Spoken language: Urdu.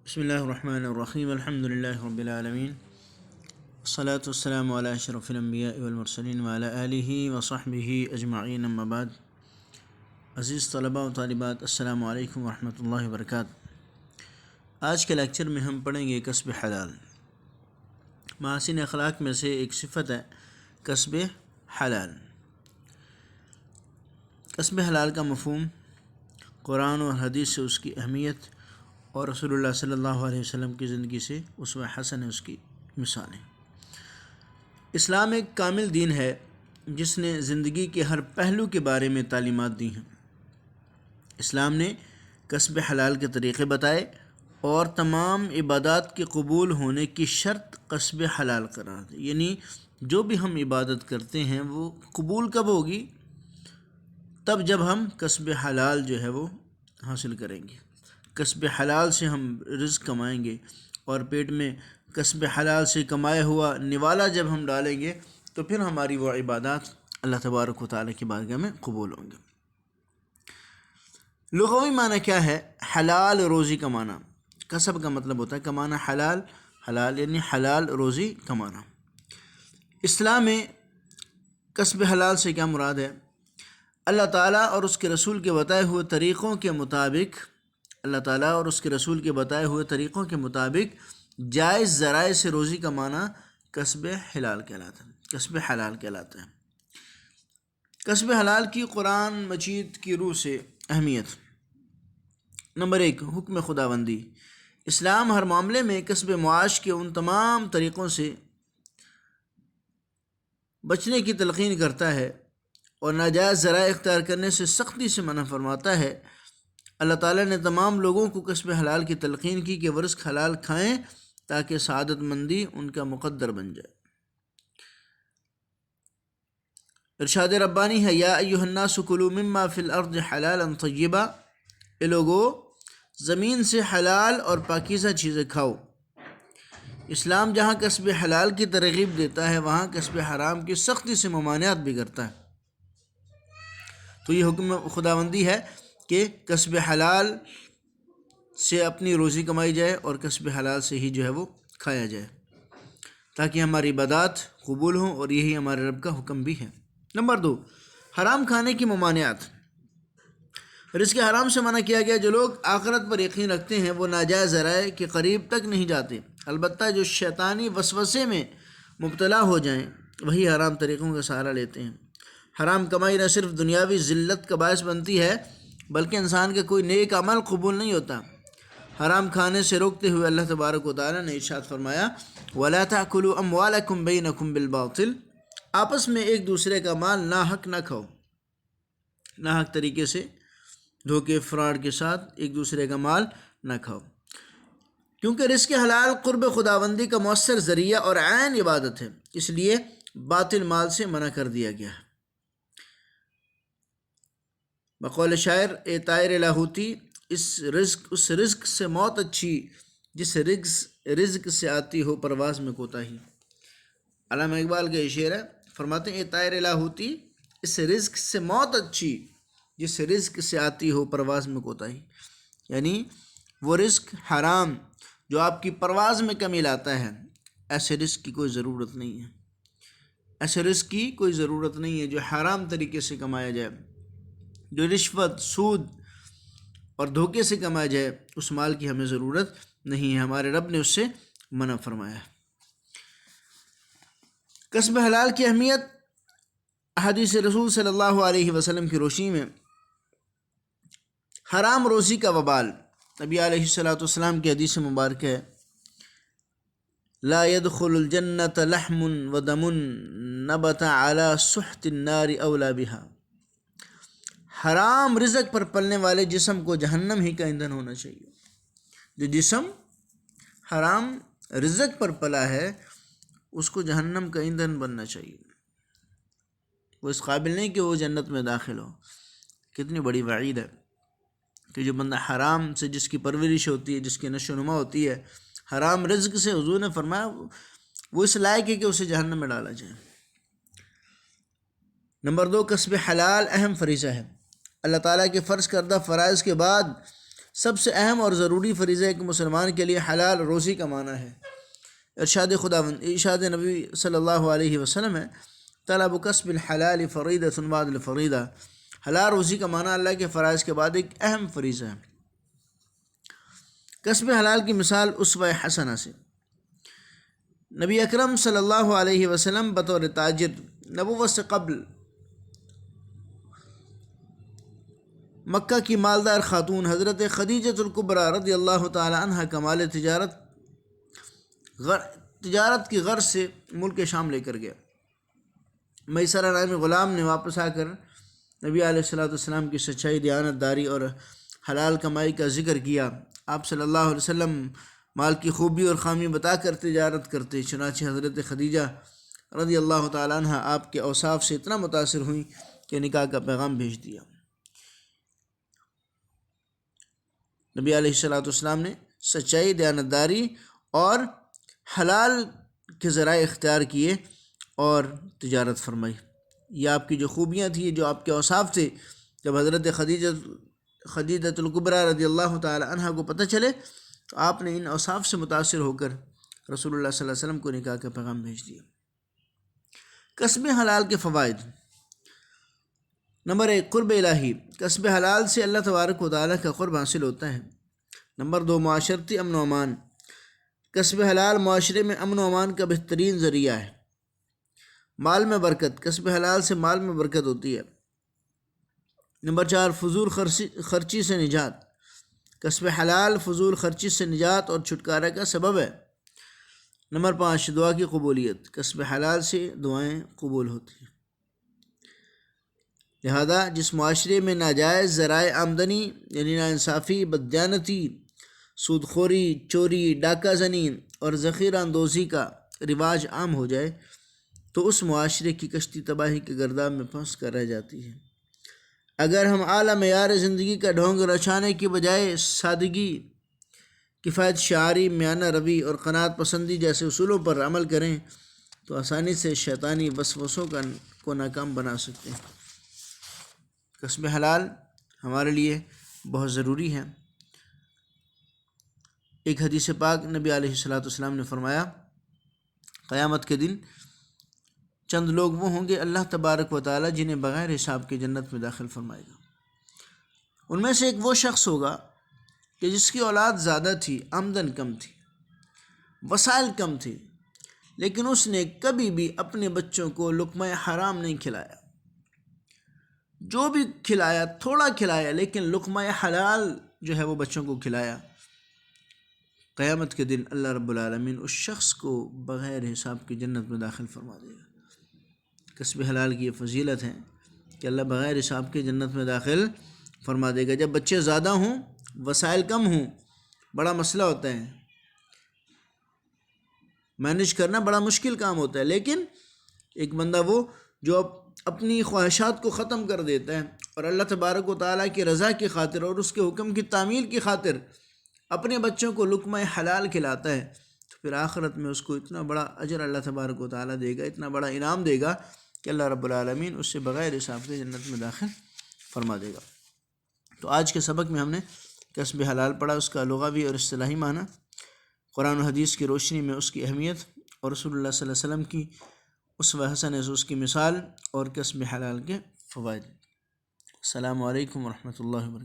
بسم اللہ الرحمن الرحیم الحمد للہ رب العالمین والصلاة والسلام علی اشرف الانبیاء والمرسلین وعلی آلہ وصحبہ اجمعین اما بعد۔ عزیز طلباء و طالبات، السلام علیکم ورحمۃ اللہ وبرکاتہ۔ آج کے لیکچر میں ہم پڑھیں گے کسب حلال۔ محاسن اخلاق میں سے ایک صفت ہے کسب حلال۔ کسب حلال کا مفہوم، قرآن اور حدیث سے اس کی اہمیت اور رسول اللہ صلی اللہ علیہ وسلم کی زندگی سے اسوہ حسن ہے اس کی مثالیں۔ اسلام ایک کامل دین ہے جس نے زندگی کے ہر پہلو کے بارے میں تعلیمات دی ہیں۔ اسلام نے کسب حلال کے طریقے بتائے اور تمام عبادات کے قبول ہونے کی شرط کسب حلال قرار دی، یعنی جو بھی ہم عبادت کرتے ہیں وہ قبول کب ہوگی؟ تب جب ہم کسب حلال جو ہے وہ حاصل کریں گے۔ کسب حلال سے ہم رزق کمائیں گے اور پیٹ میں کسب حلال سے کمایا ہوا نوالا جب ہم ڈالیں گے تو پھر ہماری وہ عبادات اللہ تبارک و تعالیٰ کی بارگاہ میں قبول ہوں گے۔ لغوی معنی کیا ہے؟ حلال روزی کمانا۔ کسب کا مطلب ہوتا ہے کمانا، حلال حلال یعنی حلال روزی کمانا۔ اسلام میں کسب حلال سے کیا مراد ہے؟ اللہ تعالیٰ اور اس کے رسول کے بتائے ہوئے طریقوں کے مطابق جائز ذرائع سے روزی کمانا کسب حلال کہلاتا ہے۔ کسب حلال کی قرآن مجید کی روح سے اہمیت۔ نمبر 1، حکم خداوندی۔ اسلام ہر معاملے میں کسب معاش کے ان تمام طریقوں سے بچنے کی تلقین کرتا ہے اور ناجائز ذرائع اختیار کرنے سے سختی سے منع فرماتا ہے۔ اللہ تعالیٰ نے تمام لوگوں کو کسب حلال کی تلقین کی کہ وہ رزق حلال کھائیں تاکہ سعادت مندی ان کا مقدر بن جائے۔ ارشاد ربانی ہے، یا ایھا الناس کلوا مما فی الارض حلالا طیبا، اے لوگو زمین سے حلال اور پاکیزہ چیزیں کھاؤ۔ اسلام جہاں کسب حلال کی ترغیب دیتا ہے وہاں کسب حرام کی سختی سے ممانعت بھی کرتا ہے۔ تو یہ حکم خداوندی ہے کہ کسب حلال سے اپنی روزی کمائی جائے اور کسب حلال سے ہی جو ہے وہ کھایا جائے تاکہ ہماری عبادات قبول ہوں، اور یہی ہمارے رب کا حکم بھی ہے۔ نمبر 2، حرام کھانے کی ممانعت۔ رزق حرام سے منع کیا گیا۔ جو لوگ آخرت پر یقین رکھتے ہیں وہ ناجائز ذرائع کے قریب تک نہیں جاتے، البتہ جو شیطانی وسوسے میں مبتلا ہو جائیں وہی حرام طریقوں کا سہارا لیتے ہیں۔ حرام کمائی نہ صرف دنیاوی ذلت کا باعث بنتی ہے بلکہ انسان کا کوئی نیک عمل قبول نہیں ہوتا۔ حرام کھانے سے روکتے ہوئے اللہ تبارک و تعالیٰ نے ارشاد فرمایا، وَلَا تَأْكُلُوا أَمْوَالَكُمْ بَيْنَكُمْ بِالْبَاطِلِ، آپس میں ایک دوسرے کا مال ناحق نہ کھاؤ۔ ناحق طریقے سے دھوکے فراڈ کے ساتھ ایک دوسرے کا مال نہ کھاؤ، کیونکہ رزق حلال قرب خداوندی کا مؤثر ذریعہ اور عین عبادت ہے، اس لیے باطل مال سے منع کر دیا گیا ہے۔ بقول شاعر، اے طائر لاہوتی، اس رزق سے موت اچھی جس رزق سے آتی ہو پرواز میں کوتاہی۔ علامہ اقبال کا یہ شعر ہے، فرماتے ہیں اے طائر لاہوتی، اس رزق سے موت اچھی جس رزق سے آتی ہو پرواز میں کوتاہی، یعنی وہ رزق حرام جو آپ کی پرواز میں کمی لاتا ہے، ایسے رزق کی کوئی ضرورت نہیں ہے۔ ایسے رزق کی کوئی ضرورت نہیں ہے جو حرام طریقے سے کمایا جائے، جو رشوت، سود اور دھوکے سے کمایا جائے، اس مال کی ہمیں ضرورت نہیں ہے، ہمارے رب نے اس سے منع فرمایا ہے۔ کسب حلال کی اہمیت احادیث رسول صلی اللہ علیہ وسلم کی روشنی میں۔ حرام روزی کا وبال۔ نبی علیہ السلام کی حدیث مبارکہ ہے، لا يدخل الجنة لحم ودم نبت على سحت النار اولا بها، حرام رزق پر پلنے والے جسم کو جہنم ہی کا ایندھن ہونا چاہیے۔ جو جسم حرام رزق پر پلا ہے اس کو جہنم کا ایندھن بننا چاہیے، وہ اس قابل نہیں کہ وہ جنت میں داخل ہو۔ کتنی بڑی وعید ہے کہ جو بندہ حرام سے جس کی پرورش ہوتی ہے، جس کی نشو و نما ہوتی ہے، حرام رزق سے، حضور نے فرمایا وہ اس لائق ہے کہ اسے جہنم میں ڈالا جائے۔ نمبر 2، کسب حلال اہم فریضہ ہے۔ اللہ تعالیٰ کے فرض کردہ فرائض کے بعد سب سے اہم اور ضروری فریضہ ایک مسلمان کے لیے حلال روزی کمانا ہے۔ ارشاد نبی صلی اللہ علیہ وسلم ہے، طلب کسب الحلال فریضۃ بعد الفریضہ، حلال روزی کمانا اللہ کے فرائض کے بعد ایک اہم فریضہ ہے۔ کسب حلال کی مثال اسوہ حسنہ سے۔ نبی اکرم صلی اللہ علیہ وسلم بطور تاجر نبوت سے قبل مکہ کی مالدار خاتون حضرت خدیجۃ الکبریٰ رضی اللہ تعالی عنہ کا مال تجارت کی غرض سے ملک شام لے کر گیا۔ میسرہ نامی غلام نے واپس آ کر نبی علیہ السلام کی سچائی، دیانت داری اور حلال کمائی کا ذکر کیا۔ آپ صلی اللہ علیہ وسلم مال کی خوبی اور خامی بتا کر تجارت کرتے، چنانچہ حضرت خدیجہ رضی اللہ تعالیٰ عنہ آپ کے اوصاف سے اتنا متاثر ہوئیں کہ نکاح کا پیغام بھیج دیا۔ نبی علیہ السلام نے سچائی، دیانتداری اور حلال کے ذرائع اختیار کیے اور تجارت فرمائی۔ یہ آپ کی جو خوبیاں تھیں، جو آپ کے اوصاف تھے، جب حضرت خدیجۃ الکبریٰ رضی اللہ تعالی عنہ کو پتہ چلے تو آپ نے ان اوصاف سے متاثر ہو کر رسول اللہ صلی اللہ علیہ وسلم کو نکاح کا پیغام بھیج دیا۔ کسب حلال کے فوائد۔ نمبر 1، قرب الہی، کسب حلال سے اللہ تبارک و تعالیٰ کا قرب حاصل ہوتا ہے۔ نمبر 2، معاشرتی امن و امان، کسب حلال معاشرے میں امن و امان کا بہترین ذریعہ ہے۔ مال میں برکت، کسب حلال سے مال میں برکت ہوتی ہے۔ نمبر 4، فضول خرچی سے نجات، کسب حلال فضول خرچی سے نجات اور چھٹکارے کا سبب ہے۔ نمبر 5، دعا کی قبولیت، کسب حلال سے دعائیں قبول ہوتی ہیں۔ لہذا جس معاشرے میں ناجائز ذرائع آمدنی یعنی ناانصافی، بددیانتی، سود خوری، چوری، ڈاکہ زنی اور ذخیرہ اندوزی کا رواج عام ہو جائے تو اس معاشرے کی کشتی تباہی کے گرداب میں پھنس کر رہ جاتی ہے۔ اگر ہم اعلیٰ معیار زندگی کا ڈھونگ رچانے کی بجائے سادگی، کفایت شعاری، میانہ روی اور قناعت پسندی جیسے اصولوں پر عمل کریں تو آسانی سے شیطانی وسوسوں کو ناکام بنا سکتے ہیں۔ کسب حلال ہمارے لیے بہت ضروری ہے۔ ایک حدیث پاک نبی علیہ السلام نے فرمایا، قیامت کے دن چند لوگ وہ ہوں گے اللہ تبارک و تعالیٰ جنہیں بغیر حساب کے جنت میں داخل فرمائے گا۔ ان میں سے ایک وہ شخص ہوگا کہ جس کی اولاد زیادہ تھی، آمدن کم تھی، وسائل کم تھی، لیکن اس نے کبھی بھی اپنے بچوں کو لقمہ حرام نہیں کھلایا۔ جو بھی کھلایا تھوڑا کھلایا، لیکن لقمہ حلال جو ہے وہ بچوں کو کھلایا۔ قیامت کے دن اللہ رب العالمین اس شخص کو بغیر حساب کی جنت میں داخل فرما دے گا۔ کسب حلال کی یہ فضیلت ہے کہ اللہ بغیر حساب کے جنت میں داخل فرما دے گا۔ جب بچے زیادہ ہوں، وسائل کم ہوں، بڑا مسئلہ ہوتا ہے، مینیج کرنا بڑا مشکل کام ہوتا ہے، لیکن ایک بندہ وہ جو اپنی خواہشات کو ختم کر دیتا ہے اور اللہ تبارک و تعالیٰ کی رضا کی خاطر اور اس کے حکم کی تعمیل کی خاطر اپنے بچوں کو لقمہ حلال کھلاتا ہے تو پھر آخرت میں اس کو اتنا بڑا اجر اللہ تبارک و تعالیٰ دے گا، اتنا بڑا انعام دے گا کہ اللہ رب العالمین اس سے بغیر حساب کے جنت میں داخل فرما دے گا۔ تو آج کے سبق میں ہم نے کسب حلال پڑھا، اس کا لغوی اور اصطلاحی معنی، قرآن و حدیث کی روشنی میں اس کی اہمیت اور رسول اللہ صلی اللہ علیہ وسلم کی اسوہ حسنہ سے اس کی مثال اور کسب حلال کے فوائد۔ السلام علیکم ورحمۃ اللہ وبرکاتہ۔